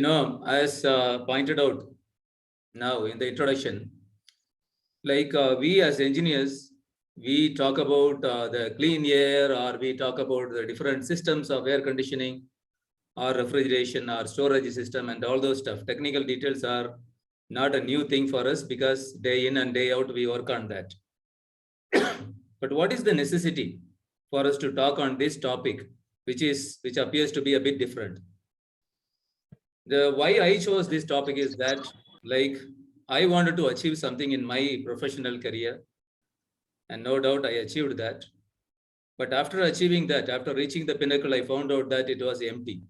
As pointed out now in the introduction, we as engineers, we talk about the clean air, or we talk about the different systems of air conditioning or refrigeration or storage system and all those stuff. Technical details are not a new thing for us because day in and day out we work on that. But what is the necessity for us to talk on this topic, which appears to be a bit different? The why I chose this topic is that I wanted to achieve something in my professional career, and no doubt I achieved that. But after achieving that, after reaching the pinnacle, I found out that it was empty.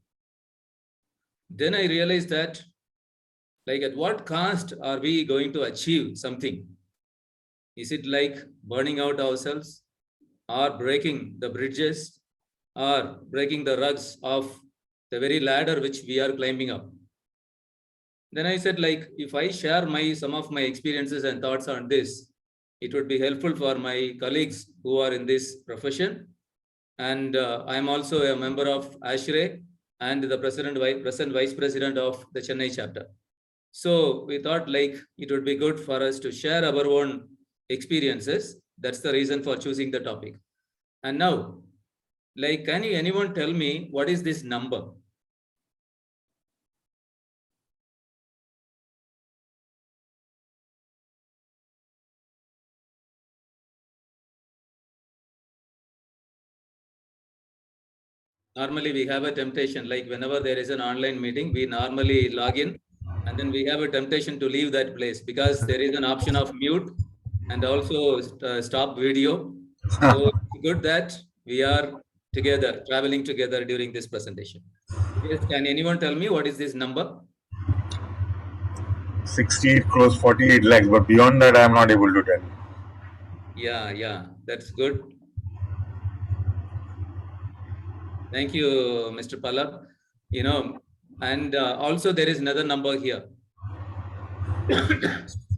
Then I realized that at what cost are we going to achieve something? Is it like burning out ourselves, or breaking the bridges, or breaking the rugs of the very ladder which we are climbing up? Then I said, if I share some of my experiences and thoughts on this, it would be helpful for my colleagues who are in this profession. And I am also a member of ASHRAE and the present vice president of the Chennai chapter. So we thought it would be good for us to share our own experiences. That's the reason for choosing the topic. And now, can anyone tell me what is this number? Normally we have a temptation, whenever there is an online meeting, we normally log in and then we have a temptation to leave that place because there is an option of mute and also stop video. So it's good that we are together, traveling together during this presentation. Yes, can anyone tell me what is this number? 68 crores 48 lakhs, but beyond that I am not able to tell. Yeah, that's good. Thank you, Mr. Pallab. And also there is another number here.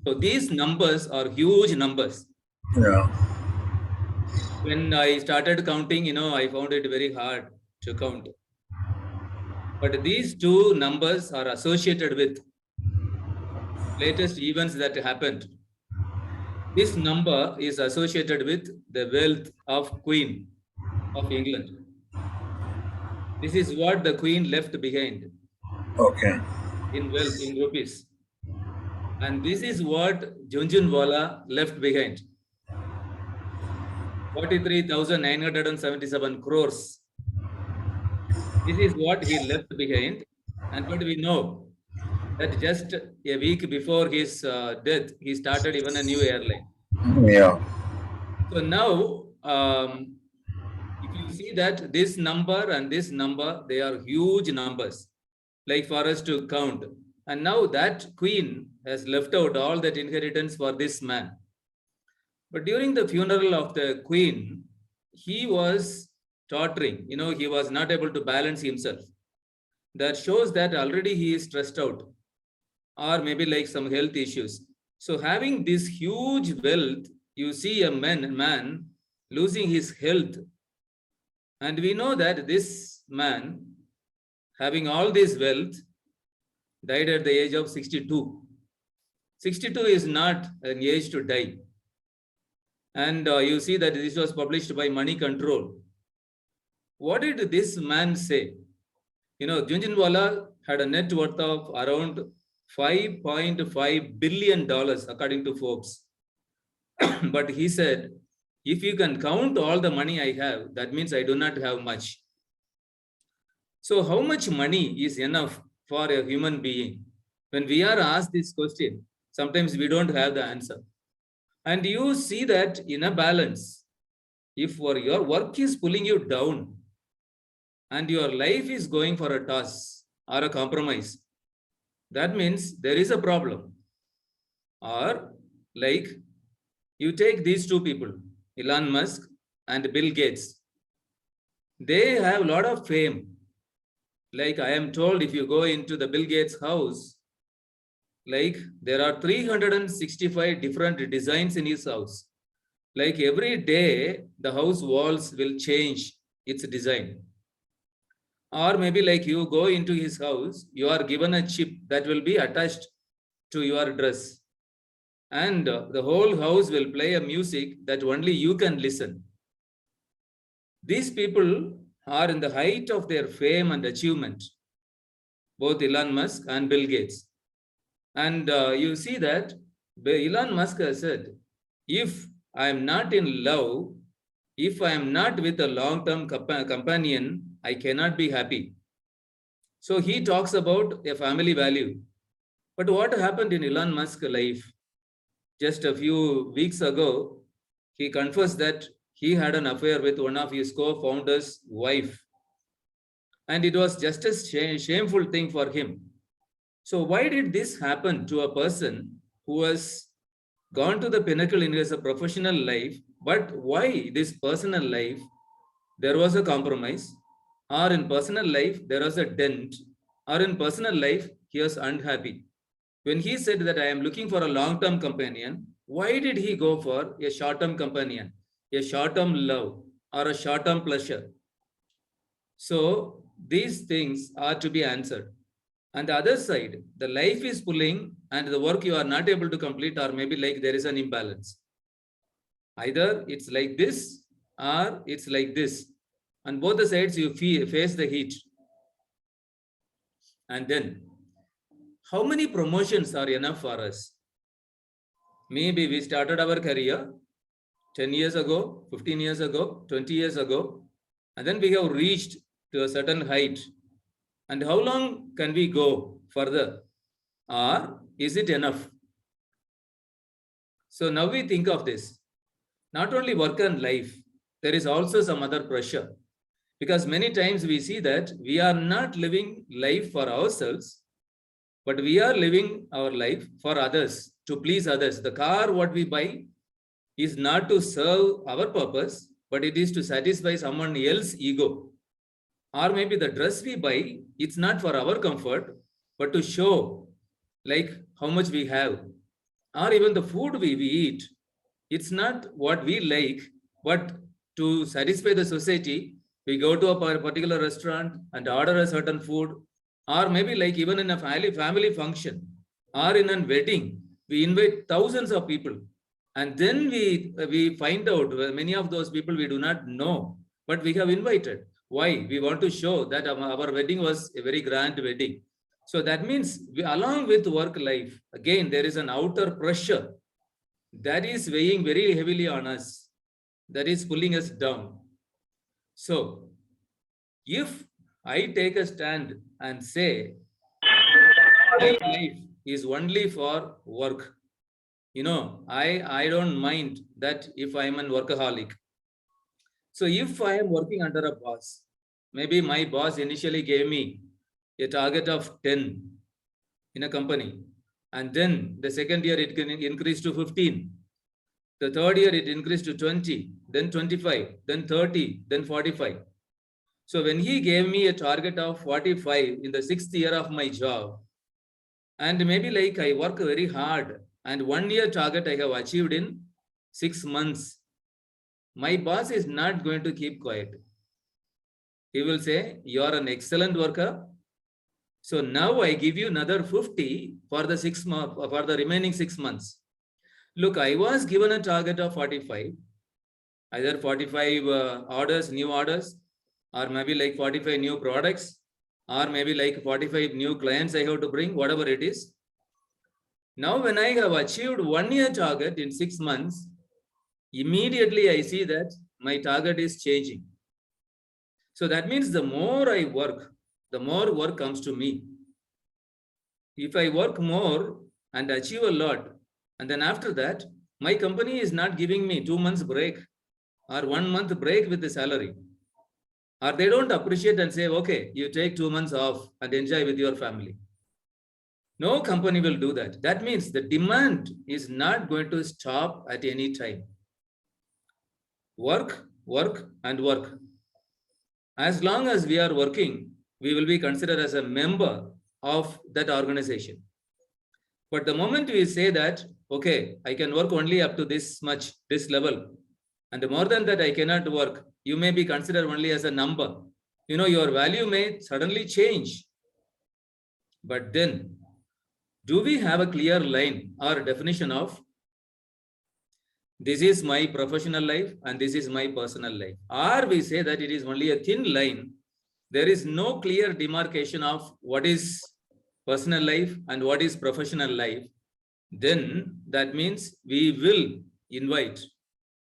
So these numbers are huge numbers. Yeah. When I started counting, I found it very hard to count. But these two numbers are associated with latest events that happened. This number is associated with the wealth of Queen of England. This is what the Queen left behind. Okay. In wealth, in rupees. And this is what Junjunwala left behind. 43,977 crores. This is what he left behind. And but we know that just a week before his death, he started even a new airline. Yeah. So now, if you see that this number and this number, they are huge numbers, for us to count. And now that Queen has left out all that inheritance for this man. But during the funeral of the Queen, he was tottering. He was not able to balance himself. That shows that already he is stressed out, or maybe some health issues. So having this huge wealth, you see a man losing his health. And we know that this man, having all this wealth, died at the age of 62. 62 is not an age to die. And you see that this was published by Money Control. What did this man say? Junjunwala had a net worth of around $5.5 billion, according to Forbes. But he said, if you can count all the money I have, that means I do not have much. So how much money is enough for a human being? When we are asked this question, sometimes we don't have the answer. And you see that in a balance, if your work is pulling you down and your life is going for a toss or a compromise, that means there is a problem. Or you take these two people, Elon Musk and Bill Gates. They have a lot of fame. I am told, if you go into the Bill Gates house, there are 365 different designs in his house. Every day, the house walls will change its design. Or maybe like you go into his house, you are given a chip that will be attached to your dress. And the whole house will play a music that only you can listen. These people are in the height of their fame and achievement, both Elon Musk and Bill Gates. And you see that Elon Musk has said, if I am not in love, if I am not with a long-term companion, I cannot be happy. So he talks about a family value. But what happened in Elon Musk's life? Just a few weeks ago, he confessed that he had an affair with one of his co-founders' wife. And it was just a shameful thing for him. So why did this happen to a person who has gone to the pinnacle in his professional life, but why this personal life, there was a compromise, or in personal life, there was a dent, or in personal life, he was unhappy. When he said that I am looking for a long-term companion, why did he go for a short-term companion, a short-term love, or a short-term pleasure? So these things are to be answered. On the other side, the life is pulling and the work you are not able to complete, or maybe like there is an imbalance. Either it's like this or it's like this. On both the sides, you face the heat. And then, how many promotions are enough for us? Maybe we started our career 10 years ago, 15 years ago, 20 years ago, and then we have reached to a certain height. And how long can we go further? Or is it enough? So now we think of this. Not only work and life, there is also some other pressure. Because many times we see that we are not living life for ourselves, but we are living our life for others, to please others. The car what we buy is not to serve our purpose, but it is to satisfy someone else's ego. Or maybe the dress we buy, it's not for our comfort, but to show like how much we have. Or even the food we eat, it's not what we like, but to satisfy the society, we go to a particular restaurant and order a certain food, or maybe like even in a family function or in a wedding, we invite thousands of people. And then we find out many of those people we do not know, but we have invited. Why? We want to show that our wedding was a very grand wedding. So that means along with work life, again, there is an outer pressure that is weighing very heavily on us, that is pulling us down. So if I take a stand and say, my life is only for work, I don't mind that if I'm a workaholic. So if I am working under a boss, maybe my boss initially gave me a target of 10 in a company, and then the second year it can increase to 15. The third year it increased to 20, then 25, then 30, then 45. So when he gave me a target of 45 in the 6th year of my job, and maybe like I work very hard, and 1 year target I have achieved in 6 months, my boss is not going to keep quiet. He will say, you are an excellent worker. So now I give you another 50 for the for the remaining 6 months. Look, I was given a target of 45, either 45 orders, new orders, or maybe like 45 new products, or maybe like 45 new clients I have to bring, whatever it is. Now, when I have achieved 1 year target in 6 months, immediately I see that my target is changing. So that means the more I work, the more work comes to me. If I work more and achieve a lot, and then after that, my company is not giving me 2 months break or 1 month break with the salary. Or they don't appreciate and say, okay, you take 2 months off and enjoy with your family. No company will do that. That means the demand is not going to stop at any time. Work, work, and work. As long as we are working, we will be considered as a member of that organization. But the moment we say that, okay, I can work only up to this much, this level, and more than that I cannot work, you may be considered only as a number. your value may suddenly change. But then, do we have a clear line or definition of this is my professional life and this is my personal life? Or we say that it is only a thin line. There is no clear demarcation of what is personal life and what is professional life. Then that means we will invite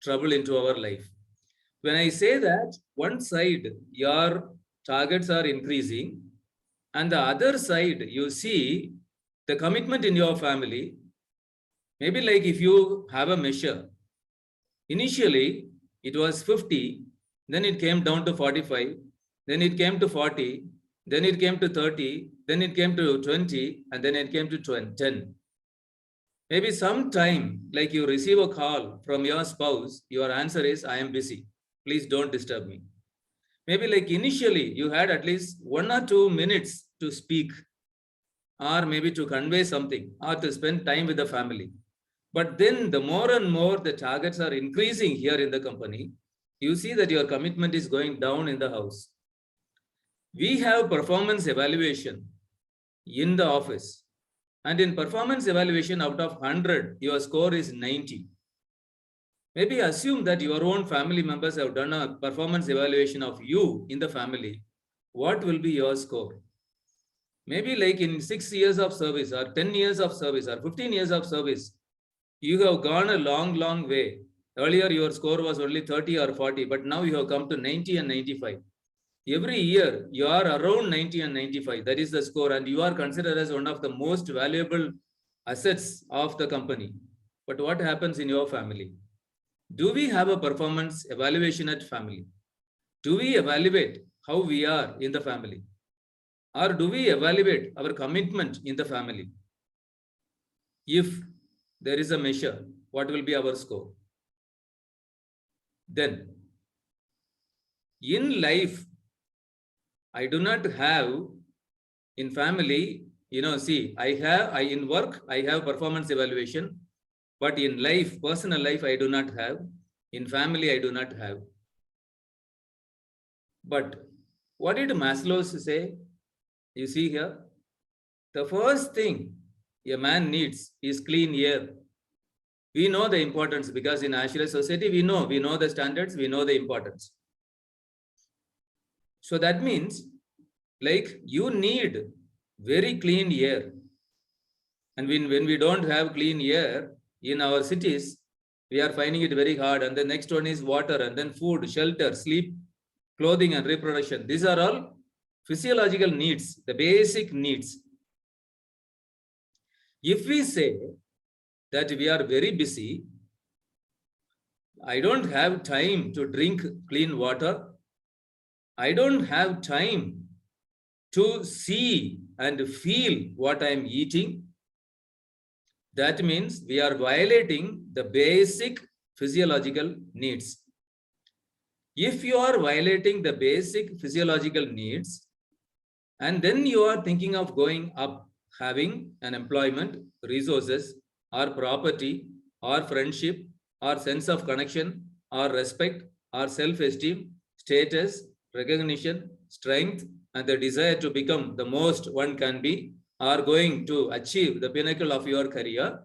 trouble into our life. When I say that one side your targets are increasing and the other side you see the commitment in your family, maybe like if you have a measure, initially it was 50, then it came down to 45, then it came to 40, then it came to 30, then it came to 20, and then it came to 10. Maybe sometime, like you receive a call from your spouse, your answer is, I am busy. Please don't disturb me. Maybe like initially you had at least 1 or 2 minutes to speak, or maybe to convey something, or to spend time with the family. But then the more and more the targets are increasing here in the company, you see that your commitment is going down in the house. We have performance evaluation in the office. And in performance evaluation, out of 100, your score is 90. Maybe assume that your own family members have done a performance evaluation of you in the family. What will be your score? Maybe like in 6 years of service or 10 years of service or 15 years of service, you have gone a long, long way. Earlier, your score was only 30 or 40, but now you have come to 90 and 95. Every year, you are around 90 and 95. That is the score, and you are considered as one of the most valuable assets of the company. But what happens in your family? Do we have a performance evaluation at family? Do we evaluate how we are in the family? Or do we evaluate our commitment in the family? If there is a measure, what will be our score? Then, in life, I do not have, in family, in work, I have performance evaluation, but in life, personal life, I do not have. In family, I do not have. But what did Maslow say? You see here, the first thing a man needs is clean air. We know the importance because in Ashraya society, we know the standards, we know the importance. So that means like you need very clean air. And when we don't have clean air in our cities, we are finding it very hard. And the next one is water, and then food, shelter, sleep, clothing, and reproduction. These are all physiological needs, the basic needs. If we say that we are very busy, I don't have time to drink clean water, I don't have time to see and feel what I'm eating, that means we are violating the basic physiological needs. If you are violating the basic physiological needs, and then you are thinking of going up, having an employment, resources, or property, or friendship, or sense of connection, or respect, or self-esteem, status, recognition, strength, and the desire to become the most one can be, are going to achieve the pinnacle of your career.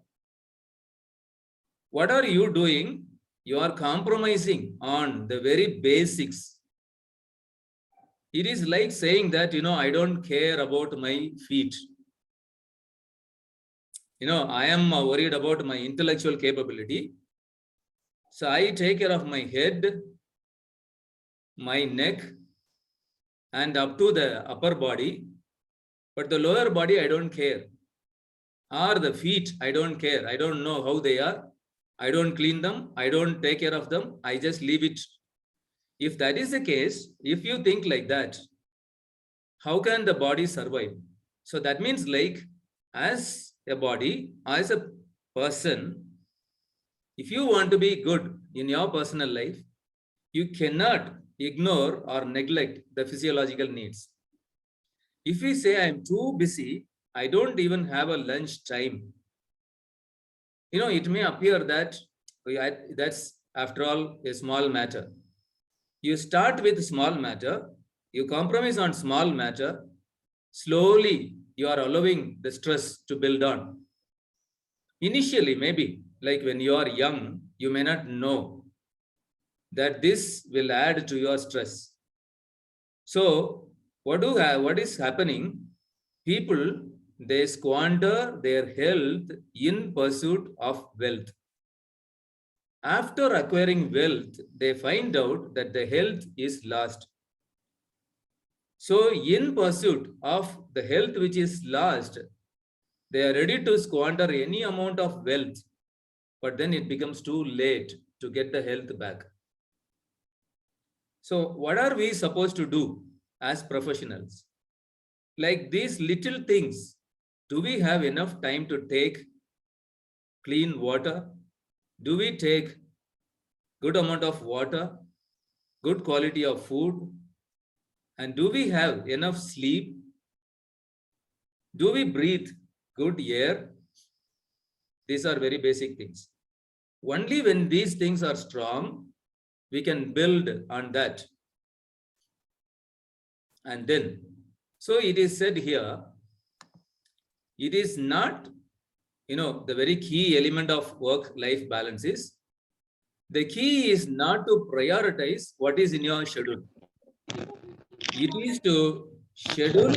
What are you doing? You are compromising on the very basics. It is like saying that, I don't care about my feet. I am worried about my intellectual capability. So I take care of my head, my neck, and up to the upper body. But the lower body, I don't care. Or the feet, I don't care. I don't know how they are. I don't clean them. I don't take care of them. I just leave it. If that is the case, if you think like that, how can the body survive? So that means like as a body, as a person, if you want to be good in your personal life, you cannot ignore or neglect the physiological needs. If we say I'm too busy, I don't even have a lunch time. It may appear that that's after all a small matter. You start with small matter, You compromise on small matter, slowly you are allowing the stress to build on. Initially, maybe, like when you are young, you may not know that this will add to your stress. So, what is happening? People, they squander their health in pursuit of wealth. After acquiring wealth, they find out that the health is lost. So, in pursuit of the health which is lost, they are ready to squander any amount of wealth, but then it becomes too late to get the health back. So, what are we supposed to do as professionals? Like these little things, do we have enough time to take clean water? Do we take good amount of water, good quality of food? And do we have enough sleep? Do we breathe good air? These are very basic things. Only when these things are strong, we can build on that. And then, so it is said here, it is not, the very key element of work-life balance is, the key is not to prioritize what is in your schedule. It is to schedule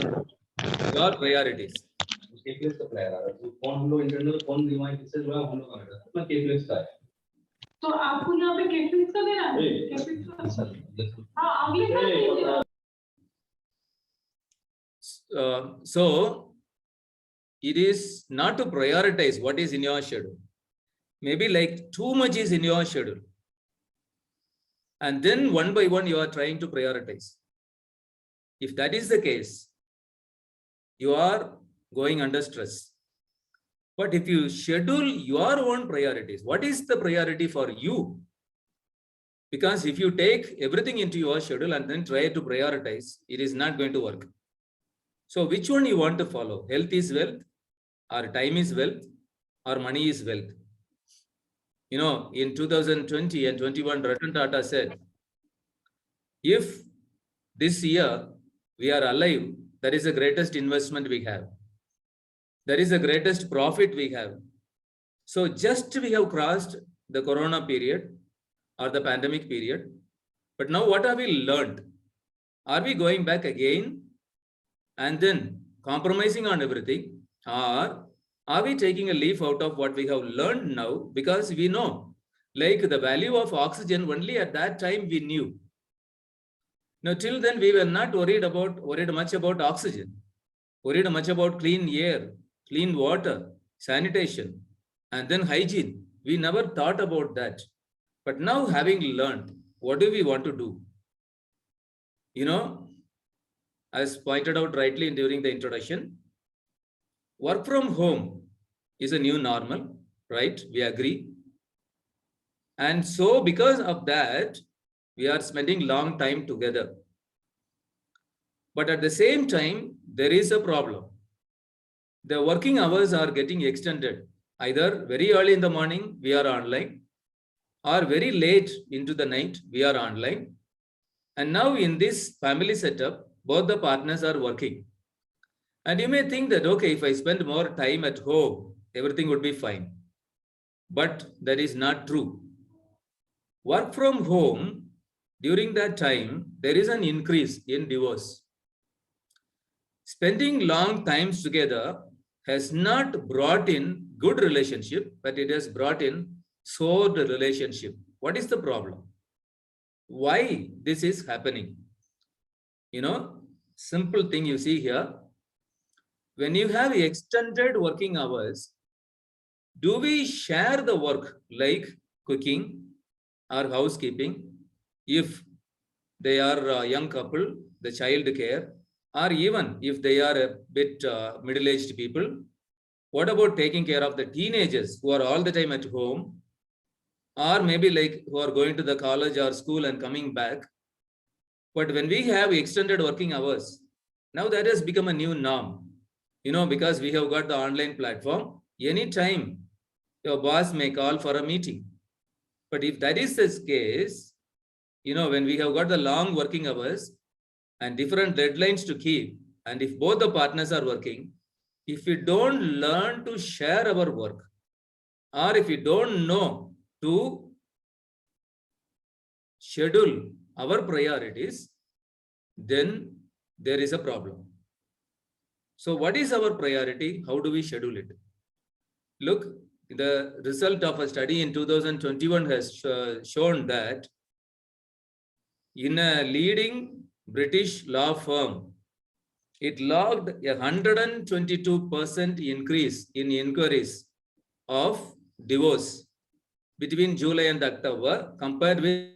your priorities. तो आपको यहाँ पे केटलिंग्स का देना है केटलिंग्स का हाँ अगले साल दीजिए So it is not to prioritize what is in your schedule. Maybe like too much is in your schedule. And then one by one, you are trying to prioritize. If that is the case, you are going under stress. But if you schedule your own priorities, what is the priority for you? Because if you take everything into your schedule and then try to prioritize, it is not going to work. So which one you want to follow? Health is wealth, or time is wealth, or money is wealth? In 2020 and 21, Ratan Tata said, if this year we are alive, that is the greatest investment we have. That is the greatest profit we have. So just we have crossed the corona period or the pandemic period. But now what have we learned? Are we going back again and then compromising on everything? Or are we taking a leaf out of what we have learned now? Because we know, like the value of oxygen, only at that time we knew. Now, till then, we were not worried much about oxygen, worried much about clean air, clean water, sanitation, and then hygiene. We never thought about that. But now, having learned, what do we want to do? As pointed out rightly during the introduction, work from home is a new normal, right? We agree. And so, because of that, we are spending long time together. But at the same time, there is a problem. The working hours are getting extended. Either very early in the morning, we are online, or very late into the night, we are online. And now in this family setup, both the partners are working. And you may think that, okay, if I spend more time at home, everything would be fine. But that is not true. Work from home, during that time, there is an increase in divorce. Spending long times together has not brought in good relationship, but it has brought in soured relationship. What is the problem? Why this is happening? Simple thing you see here. When you have extended working hours, do we share the work like cooking or housekeeping? If they are a young couple, the child care, or even if they are a bit middle-aged people, what about taking care of the teenagers who are all the time at home, or maybe like who are going to the college or school and coming back? But when we have extended working hours, now that has become a new norm, because we have got the online platform. Anytime your boss may call for a meeting. But if that is the case, when we have got the long working hours, and different deadlines to keep. And if both the partners are working, if we don't learn to share our work, or if we don't know to schedule our priorities, then there is a problem. So what is our priority? How do we schedule it? Look, the result of a study in 2021 has shown that in a leading British law firm, it logged a 122% increase in inquiries of divorce between July and October compared with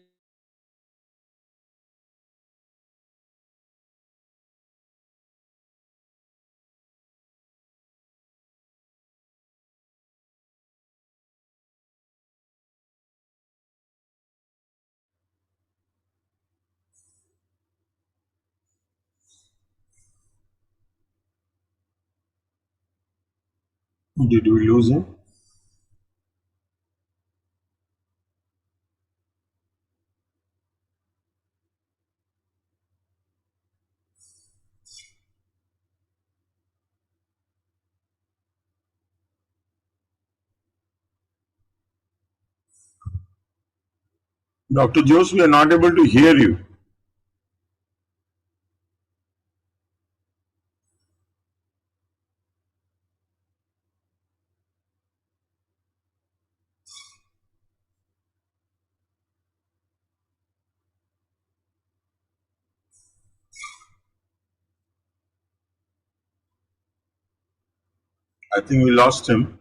Did we lose him? Dr. Jose, we are not able to hear you. I think we lost him.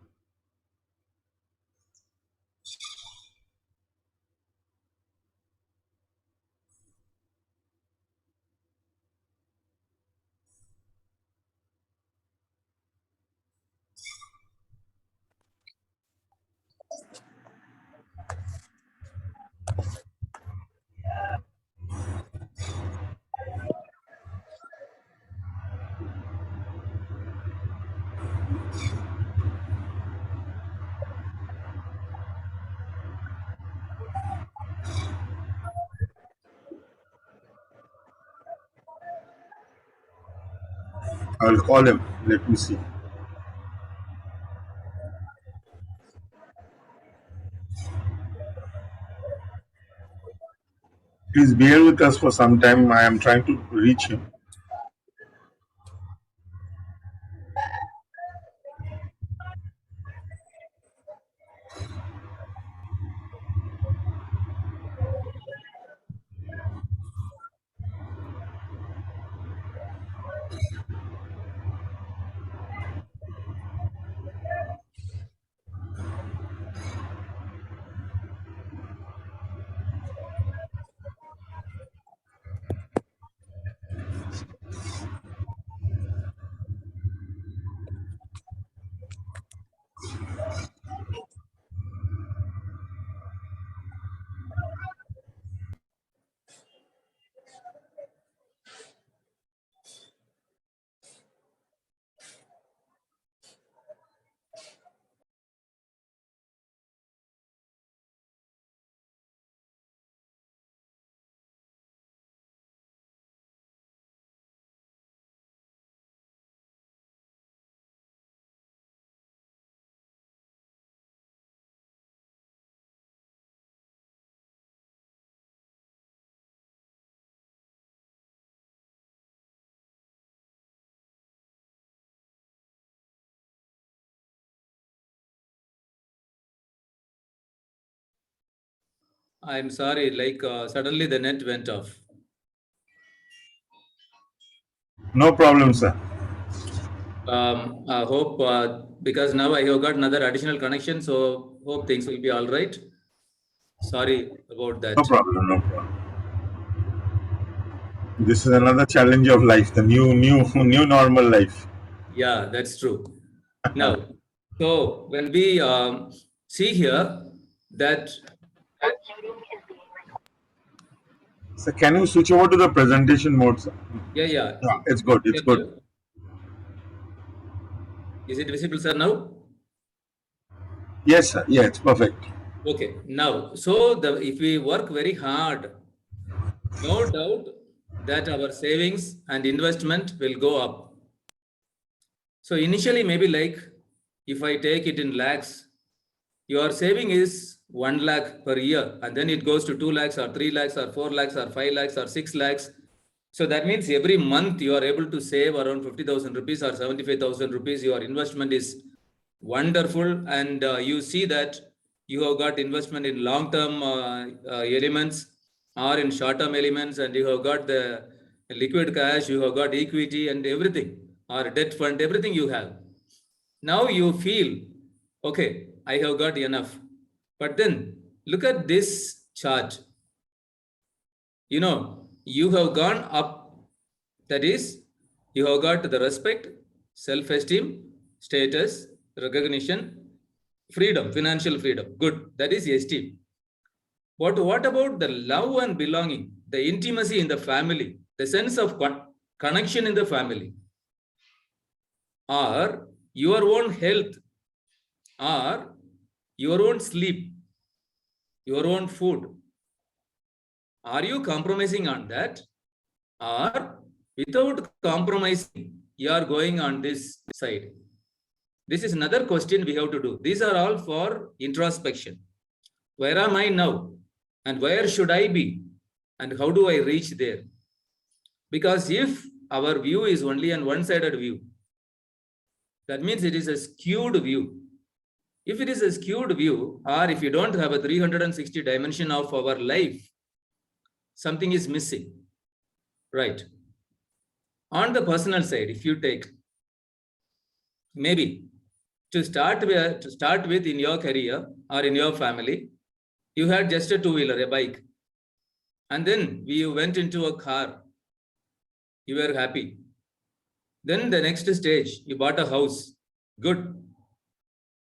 I'll call him. Let me see. Please bear with us for some time. I am trying to reach him. I'm sorry, like suddenly the net went off. No problem, sir. I hope because now I have got another additional connection, so hope things will be all right. Sorry about that. No problem. No problem. This is another challenge of life, the new normal life. Yeah, that's true. Now, so when we see here that So can you switch over to the presentation mode, sir? yeah, Yeah, it's good. It's good. Is it visible, sir, now? Yes, sir. Yeah, it's perfect. Okay, now, so if we work very hard, no doubt that our savings and investment will go up. So initially, maybe like if I take it in lakhs, your saving is 1 lakh per year, and then it goes to 2 lakhs or 3 lakhs or 4 lakhs or 5 lakhs or 6 lakhs. So that means every month you are able to save around 50,000 rupees or 75,000 rupees. Your investment is wonderful, and you see that you have got investment in long-term elements or in short-term elements, and you have got the liquid cash, you have got equity and everything, or debt fund, everything you have. Now you feel, okay, I have got enough. But then look at this chart. You know, you have gone up. That is, you have got the respect, self-esteem, status, recognition, freedom, financial freedom. Good. That is esteem. But what about the love and belonging, the intimacy in the family, the sense of connection in the family, or your own health, or your own sleep, your own food? Are you compromising on that? Or without compromising, you are going on this side? This is another question we have to do. These are all for introspection. Where am I now? And where should I be? And how do I reach there? Because if our view is only an one-sided view, that means it is a skewed view. If it is a skewed view, or if you don't have a 360 dimension of our life, something is missing, right? On the personal side, if you take, maybe to start with in your career or in your family, you had just a two-wheeler, a bike, and then you went into a car. You were happy. Then the next stage, you bought a house. Good.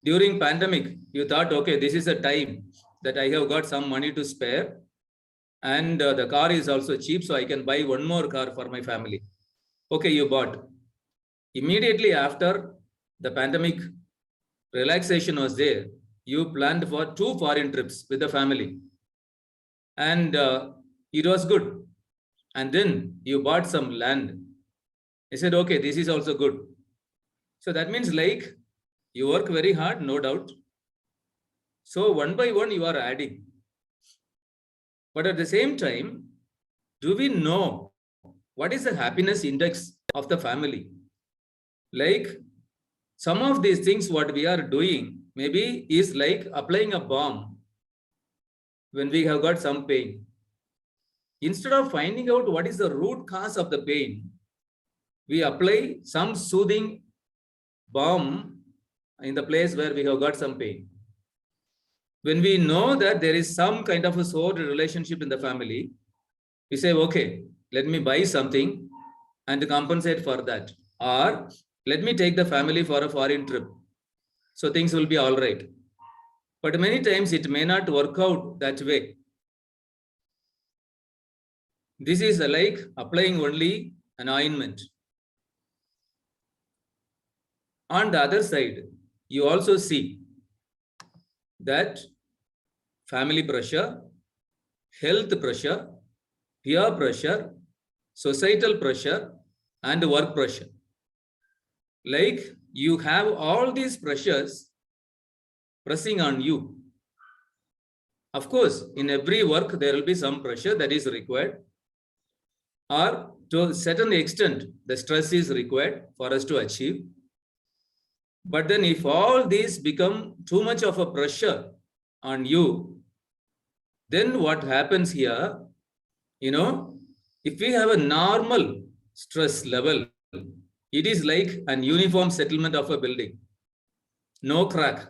During pandemic, you thought, okay, this is a time that I have got some money to spare, and the car is also cheap, so I can buy one more car for my family. Okay, you bought. Immediately after the pandemic relaxation was there, you planned for 2 foreign trips with the family, and it was good. And then you bought some land. You said, okay, this is also good. So that means like you work very hard, no doubt. So one by one you are adding. But at the same time, do we know what is the happiness index of the family? Like some of these things what we are doing maybe is like applying a balm when we have got some pain. Instead of finding out what is the root cause of the pain, we apply some soothing balm in the place where we have got some pain. When we know that there is some kind of a sore relationship in the family, we say, okay, let me buy something and compensate for that. Or let me take the family for a foreign trip. So things will be all right. But many times it may not work out that way. This is like applying only an ointment. On the other side, you also see that family pressure, health pressure, peer pressure, societal pressure, and work pressure. Like you have all these pressures pressing on you. Of course, in every work, there will be some pressure that is required, or to a certain extent, the stress is required for us to achieve. But then if all these become too much of a pressure on you, then what happens here, you know, if we have a normal stress level, it is like an uniform settlement of a building, no crack.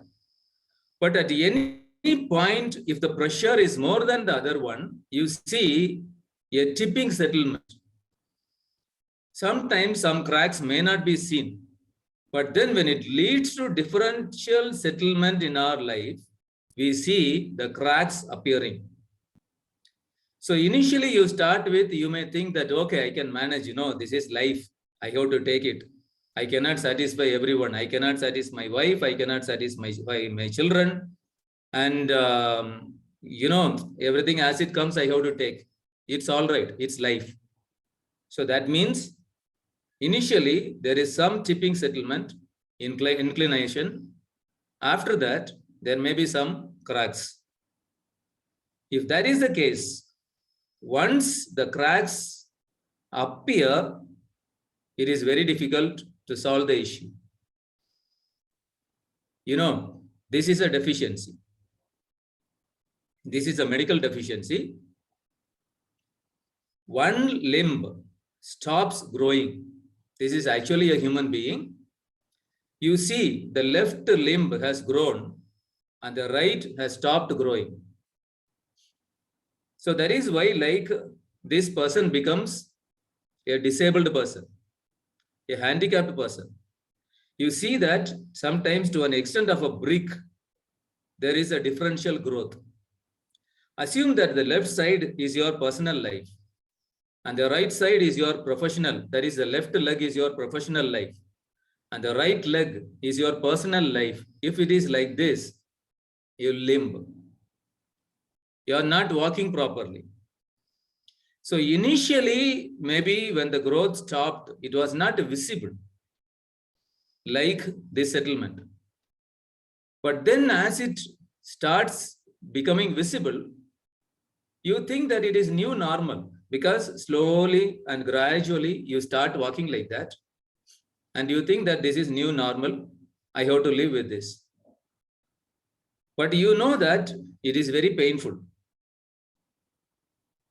But at any point, if the pressure is more than the other one, you see a tipping settlement. Sometimes some cracks may not be seen, but then when it leads to differential settlement in our life, we see the cracks appearing. So initially you start with, you may think that, okay, I can manage, you know, this is life. I have to take it. I cannot satisfy everyone. I cannot satisfy my wife. I cannot satisfy my children. And, you know, everything as it comes, I have to take. It's all right. It's life. So that means initially there is some tipping settlement, inclination. After that, there may be some cracks. If that is the case, once the cracks appear, it is very difficult to solve the issue. You know, this is a deficiency. This is a medical deficiency. One limb stops growing. This is actually a human being. You see, the left limb has grown and the right has stopped growing. So that is why, like, this person becomes a disabled person, a handicapped person. You see that sometimes to an extent of a brick, there is a differential growth. Assume that the left side is your personal life and the right side is your professional. That is, the left leg is your professional life and the right leg is your personal life. If it is like this, you limp. You are not walking properly. So initially, maybe when the growth stopped, it was not visible like this settlement. But then as it starts becoming visible, you think that it is new normal because slowly and gradually you start walking like that. And you think that this is new normal. I have to live with this. But you know that it is very painful.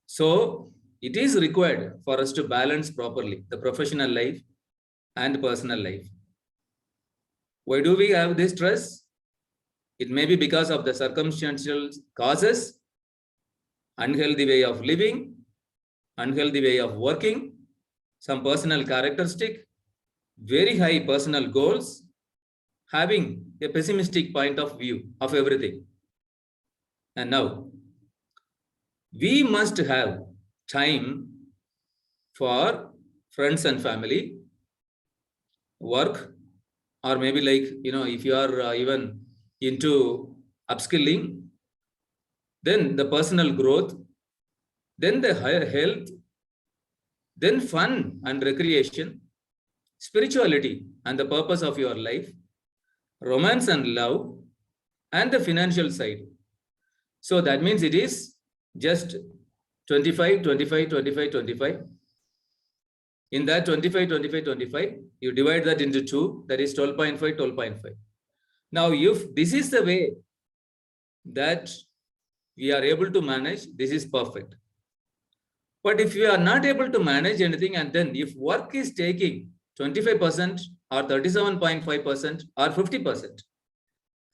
So it is required for us to balance properly the professional life and personal life. Why do we have this stress? It may be because of the circumstantial causes, unhealthy way of living, unhealthy way of working, some personal characteristic, very high personal goals, having a pessimistic point of view of everything. And now, we must have time for friends and family, work, or maybe like, if you are even into upskilling, then the personal growth, then the higher health, then fun and recreation, spirituality and the purpose of your life, romance and love, and the financial side. So that means it is just 25, 25, 25, 25. In that 25, 25, 25, you divide that into 2, that is 12.5, 12.5. Now, if this is the way that we are able to manage, this is perfect. But if we are not able to manage anything, and then if work is taking 25% or 37.5% or 50%,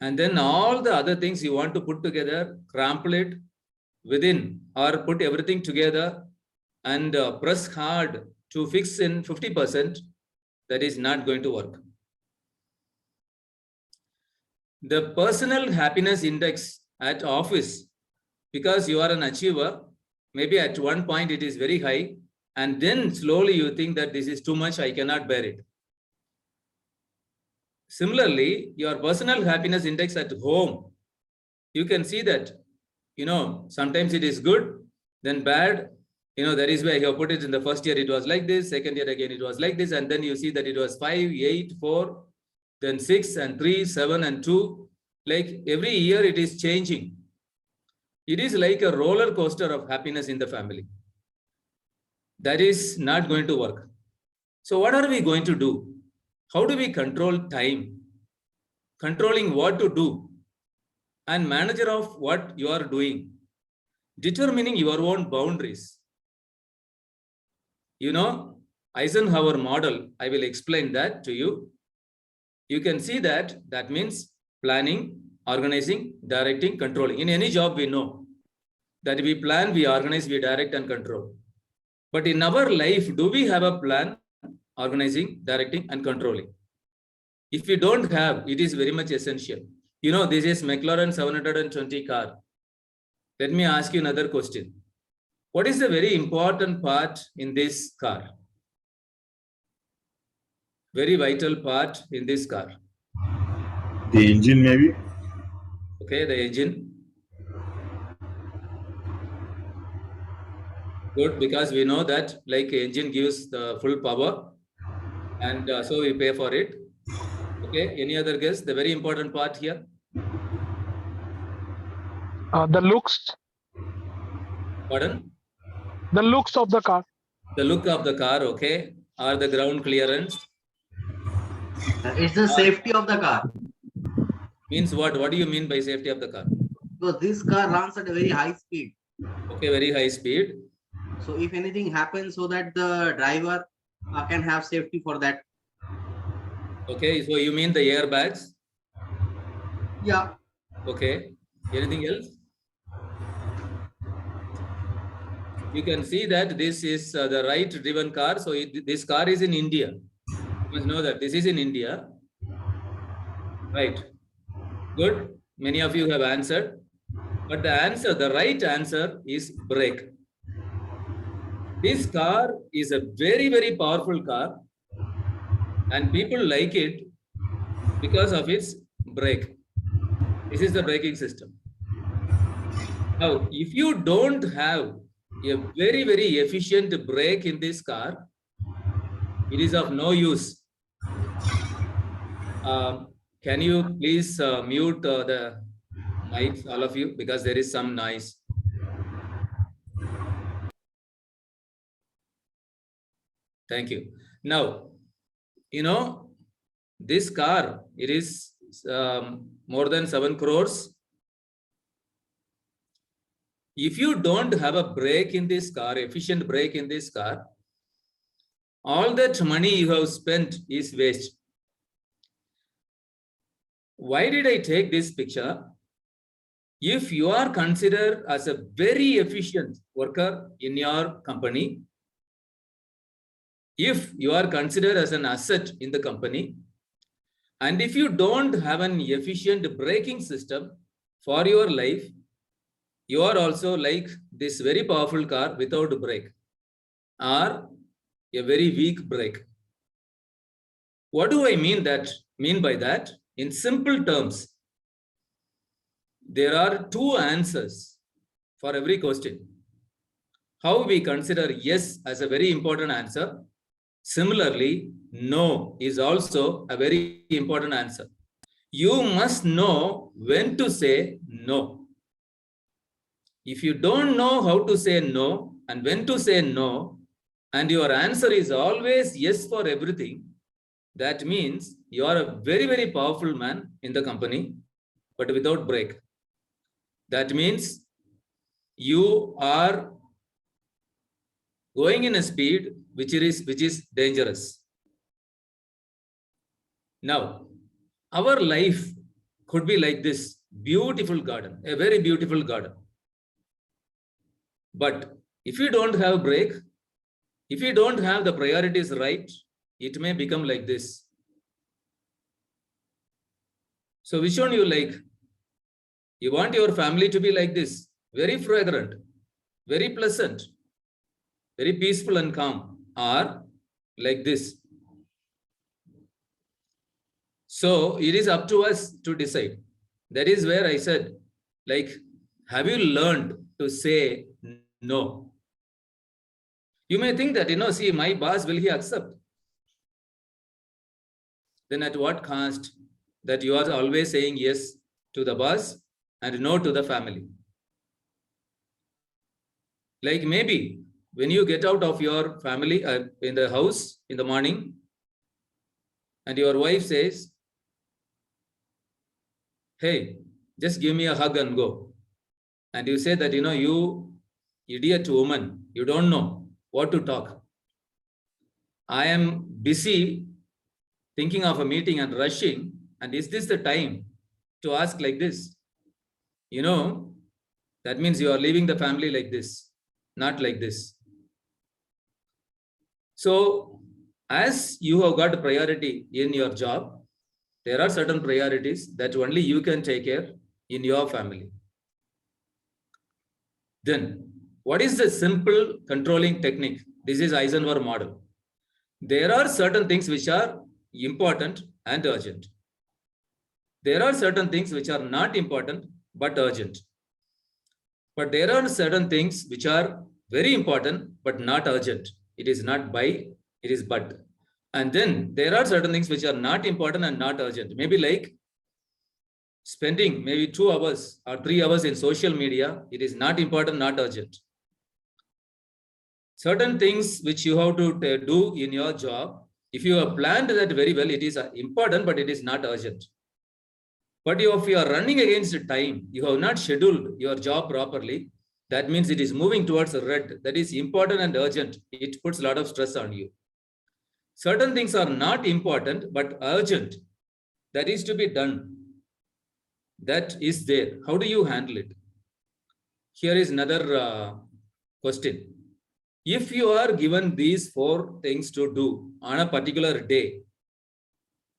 and then all the other things you want to put together, crumple it within or put everything together and press hard to fix in 50%, that is not going to work. The personal happiness index at office, because you are an achiever, maybe at one point it is very high, and then slowly you think that this is too much, I cannot bear it. Similarly, your personal happiness index at home, you can see that, sometimes it is good, then bad. That is why I have put it in the first year, it was like this, second year again, it was like this, and then you see that it was 5, 8, 4, then 6 and 3, 7 and 2. Like every year it is changing. It is like a roller coaster of happiness in the family. That is not going to work. So what are we going to do? How do we control time? Controlling what to do and manager of what you are doing. Determining your own boundaries. Eisenhower model, I will explain that to you. You can see that means planning, organizing, directing, controlling. In any job, we know that we plan, we organize, we direct and control. But in our life, do we have a plan, organizing, directing and controlling? If we don't have, it is very much essential. This is McLaren 720 car. Let me ask you another question. What is the very important part in this car? Very vital part in this car. The engine, maybe? Okay, the engine. Good, because we know that like engine gives the full power, and so we pay for it. Okay, any other guess? The very important part here. The looks. Pardon? The looks of the car. The look of the car, okay, or the ground clearance. It's the safety of the car. Means what? What do you mean by safety of the car? So this car runs at a very high speed. Okay, very high speed. So if anything happens, so that the driver can have safety for that. Okay, so you mean the airbags? Yeah. Okay, anything else? You can see that this is the right driven car. So this car is in India. You must know that this is in India. Right. Good. Many of you have answered. But the answer, the right answer is brake. This car is a very, very powerful car. And people like it because of its brake. This is the braking system. Now, if you don't have a very, very efficient brake in this car, it is of no use. Can you please mute the mics, all of you, because there is some noise. Thank you. Now, you know, this car, it is more than 7 crores. If you don't have a brake in this car, efficient brake in this car, all that money you have spent is waste. Why did I take this picture? If you are considered as a very efficient worker in your company, if you are considered as an asset in the company, and if you don't have an efficient braking system for your life, you are also like this very powerful car without a brake or a very weak brake. What do I mean by that? In simple terms, there are 2 answers for every question. How we consider yes as a very important answer. Similarly, no is also a very important answer. You must know when to say no. If you don't know how to say no and when to say no, and your answer is always yes for everything, that means you are a very, very powerful man in the company, but without brake. That means you are going in a speed which is dangerous. Now, our life could be like this beautiful garden, a very beautiful garden. But if you don't have brake, if you don't have the priorities right, it may become like this. So which one you like? You want your family to be like this, very fragrant, very pleasant, very peaceful and calm, or like this. So it is up to us to decide. That is where I said, like, have you learned to say no? You may think that, see, my boss, will he accept? Then at what cost that you are always saying yes to the boss and no to the family? Like maybe when you get out of your family in the house in the morning and your wife says, hey, just give me a hug and go. And you say that, you idiot woman, you don't know what to talk. I am busy thinking of a meeting and rushing. And is this the time to ask like this? That means you are leaving the family like this, not like this. So as you have got priority in your job, there are certain priorities that only you can take care in your family. Then what is the simple controlling technique? This is Eisenhower model. There are certain things which are important and urgent. There are certain things which are not important but urgent. But there are certain things which are very important, but not urgent. It is not by, it is but. And then there are certain things which are not important and not urgent. Maybe like spending maybe 2 hours or 3 hours in social media. It is not important, not urgent. Certain things which you have to do in your job, if you have planned that very well, it is important, but it is not urgent. But if you are running against time, you have not scheduled your job properly, that means it is moving towards red. That is important and urgent. It puts a lot of stress on you. Certain things are not important, but urgent. That is to be done. That is there. How do you handle it? Here is another question. If you are given these 4 things to do on a particular day,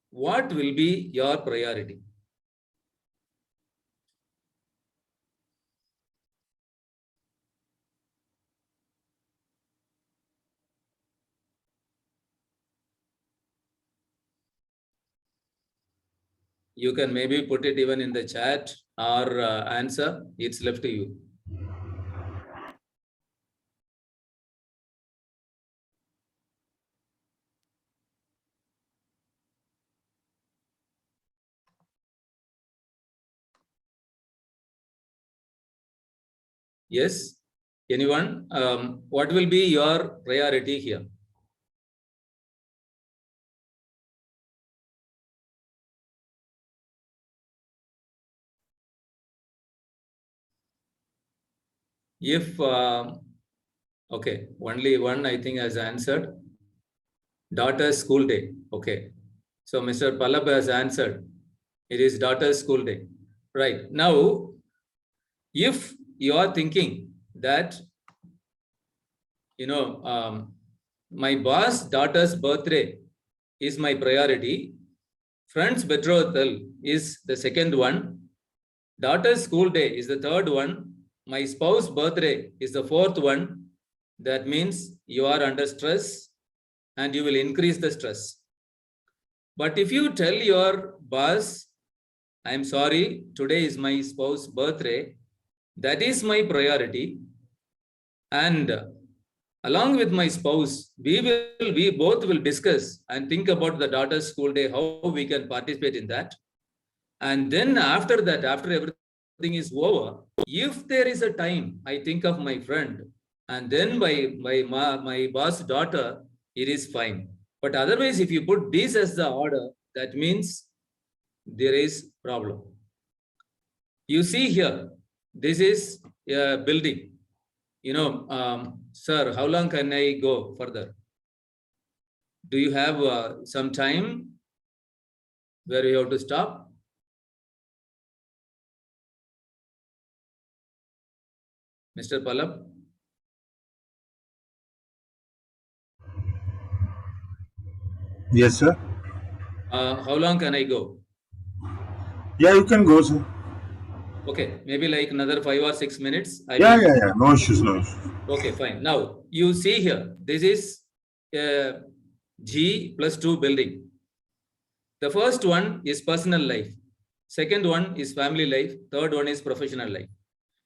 what will be your priority? You can maybe put it even in the chat or answer. It's left to you. Yes? Anyone? What will be your priority here? If, okay, only one I think has answered. Daughter's school day. Okay. So Mr. Pallab has answered. It is daughter's school day. Right. Now, if you are thinking that, my boss daughter's birthday is my priority, friend's betrothal is the second one, daughter's school day is the third one, my spouse's birthday is the fourth one, that means you are under stress and you will increase the stress. But if you tell your boss, I'm sorry, today is my spouse's birthday, that is my priority, and along with my spouse, we both will discuss and think about the daughter's school day, how we can participate in that. And then after that, after everything is over, if there is a time, I think of my friend, and then my boss daughter, it is fine. But otherwise, if you put this as the order, that means there is problem. You see here, this is a building. Sir, how long can I go further? Do you have some time where you have to stop? Mr. Pallab? Yes, sir. How long can I go? Yeah, you can go, sir. Okay, maybe like another 5 or 6 minutes. Yeah. No issues, no issues. Okay, fine. Now, you see here, this is a G+2 building. The first one is personal life. Second one is family life. Third one is professional life.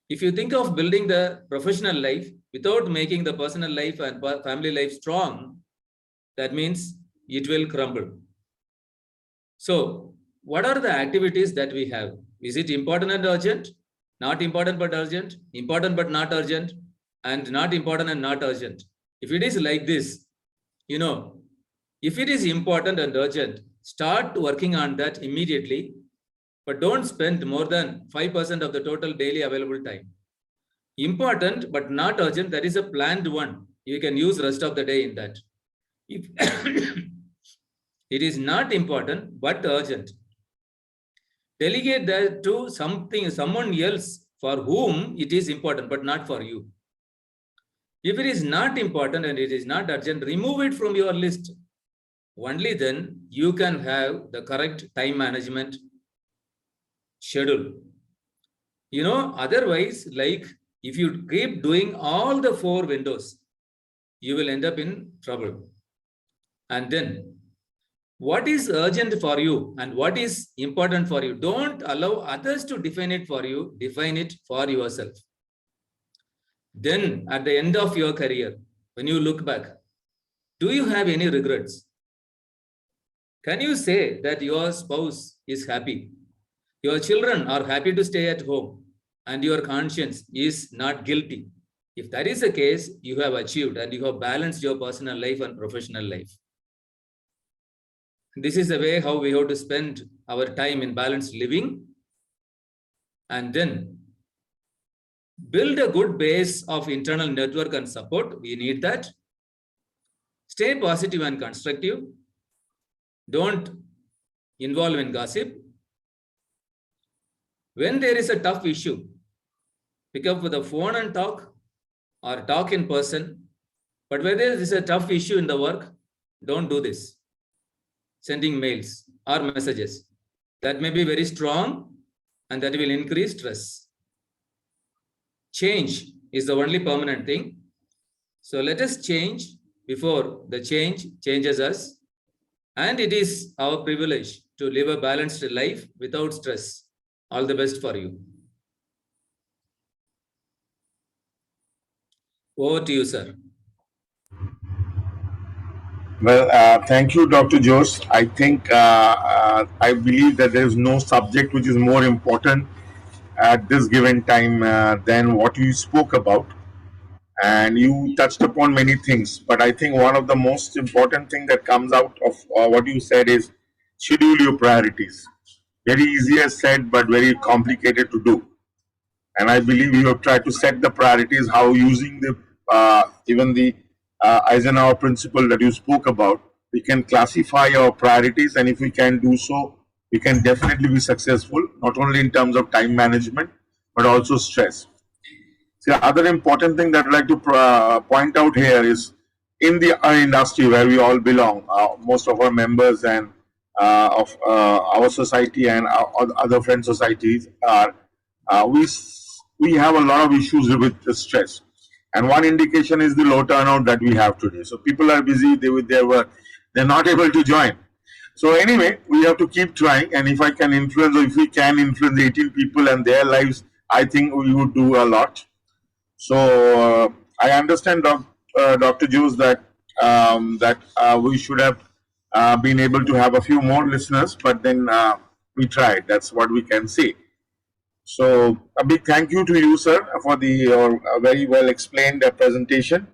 If you think of building the professional life without making the personal life and family life strong, that means it will crumble. So, what are the activities that we have? Is it important and urgent? Not important but urgent? Important but not urgent? And not important and not urgent? If it is like this, if it is important and urgent, start working on that immediately, but don't spend more than 5% of the total daily available time. Important but not urgent, that is a planned one. You can use rest of the day in that. If it is not important but urgent, delegate that to someone else for whom it is important but not for you. If it is not important and it is not urgent, remove it from your list. Only then you can have the correct time management schedule. Otherwise, like if you keep doing all the 4 windows, you will end up in trouble. And then what is urgent for you and what is important for you? Don't allow others to define it for you. Define it for yourself. then at the end of your career, when you look back, do you have any regrets? Can you say that your spouse is happy? Your children are happy to stay at home and your conscience is not guilty. If that is the case, you have achieved and you have balanced your personal life and professional life. This is the way how we have to spend our time in balanced living, and then build a good base of internal network and support. We need that. Stay positive and constructive. Don't involve in gossip. When there is a tough issue, pick up the phone and talk, or talk in person. But whether there is a tough issue in the work, don't do this. Sending mails or messages. That may be very strong and that will increase stress. Change is the only permanent thing. So let us change before the change changes us. And it is our privilege to live a balanced life without stress. All the best for you. Over to you, sir. Well, thank you, Dr. Jose. I think I believe that there is no subject which is more important at this given time than what you spoke about. And you touched upon many things, but I think one of the most important thing that comes out of what you said is schedule your priorities. Very easier said, but very complicated to do. And I believe you have tried to set the priorities, how using the even the Eisenhower principle that you spoke about, we can classify our priorities, and if we can do so, we can definitely be successful, not only in terms of time management, but also stress. The other important thing that I'd like to point out here is in the industry where we all belong, most of our members and of our society and our other friend societies are, we have a lot of issues with the stress. And one indication is the low turnout that we have today. So people are busy with their work. They're not able to join. So anyway, we have to keep trying. And if I can influence, or if we can influence 18 people and their lives, I think we would do a lot. So I understand, Dr. Jose, that we should have been able to have a few more listeners, but then we tried. That's what we can say. So a big thank you to you, sir, for the very well explained presentation.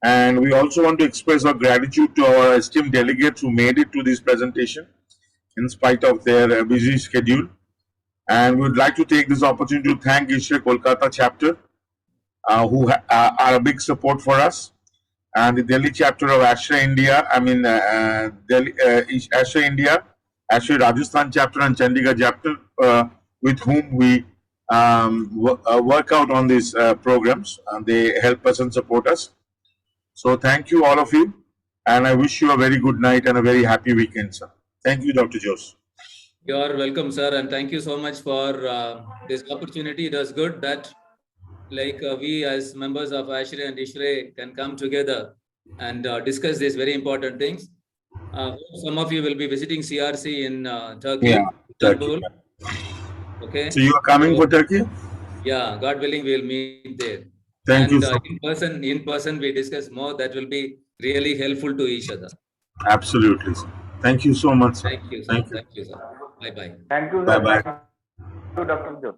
And we also want to express our gratitude to our esteemed delegates who made it to this presentation in spite of their busy schedule. And we would like to take this opportunity to thank ISRE Kolkata chapter, who are a big support for us, and the Delhi chapter of ASHRE India, ASHRE India, ASHRE Rajasthan chapter and Chandigarh chapter, with whom we work out on these programs, and they help us and support us. So thank you, all of you, and I wish you a very good night and a very happy weekend, sir. Thank you, Dr. Jose. You are welcome, sir, and thank you so much for this opportunity. It was good that we as members of ASHRE and ISRE can come together and discuss these very important things. Some of you will be visiting CRC in Turkey. Yeah, Turkey. Okay. So you are coming for Turkey? Yeah, God willing, we will meet there. Thank you. So in person, we discuss more. That will be really helpful to each other. Absolutely, sir. Thank you so much, sir. Thank you, sir. Thank you, sir. Bye-bye. Thank you, Bye-bye. Dr. Jose.